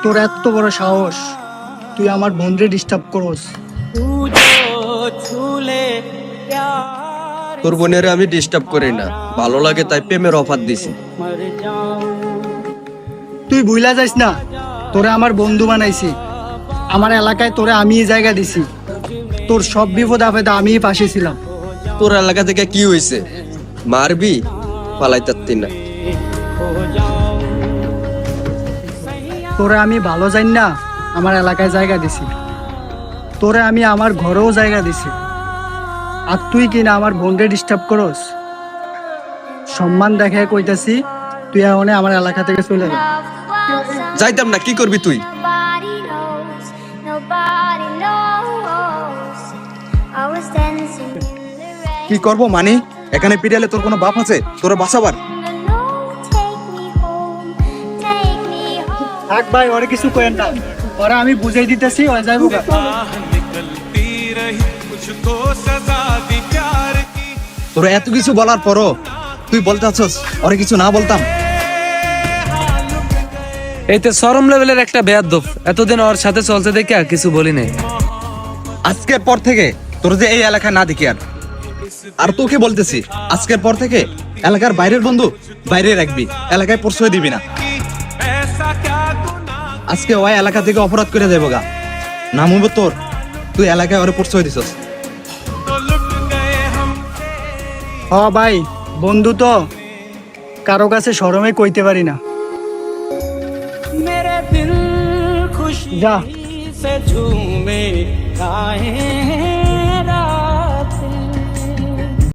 তোর এত বড় সাহস, তুই আমার বোনরে ডিস্টার্ব করস। তোর বোনের আমি ডিস্টার্ব করি না, ভালো লাগে তাই প্রেমের অফার দিছি। তুই ভুলা যাইস না, তোরে আমার বন্ধু বানাইছি। আমার এলাকায় তোরে আমি জায়গা দিছি। তোর সব বিপদ আপদে আমিই পাশে ছিলাম। তোর এলাকা থেকে কি হয়েছে? মারবি? পালাইতারতি না। তোরে আমি ভালো জানি না আমার এলাকায় জায়গা দিছি। তোরে আমি আমার ঘরেও জায়গা দিছি। আর তুই কিনা আমার বোনকে ডিস্টার্ব করস। সম্মান দেখায় কইতাছি, তুই এখন আমার এলাকা থেকে চলে যা। যাইতাম না, কি করবি তুই? কি করব মানে? এখানে পিটালে তোর কোনো বাপ আছে তোরা বাঁচাবার? থাক ভাই, ওরে কিছু করেন না। ওরা আমি বুঝাই দিতেছি, ওরা যাইব। তোরা এত কিছু বলার পরও তুই বলতে আছস ওরে কিছু না বলতাম? এইতে চরম লেভেলের একটা বেয়াদব। এতদিন ওর সাথে চলতে দেখে আর কিছু বলি নাই। আজকের পর থেকে তোর যে এই এলাকায় না দেখি আর। আর তোকে বলতেছি, আজকের পর থেকে এলাকার বাইরের বন্ধু বাইরে রাখবি, এলাকায় পরিচয় দিবি না। আজকে ওই এলাকা থেকে অপরাধ করে দেবো গা, নাম হইব তোর। তুই এলাকায় ওরে পরিচয় দিছস। হ ভাই, বন্ধু তো কারো কাছে শরমে কইতে পারি না। যা।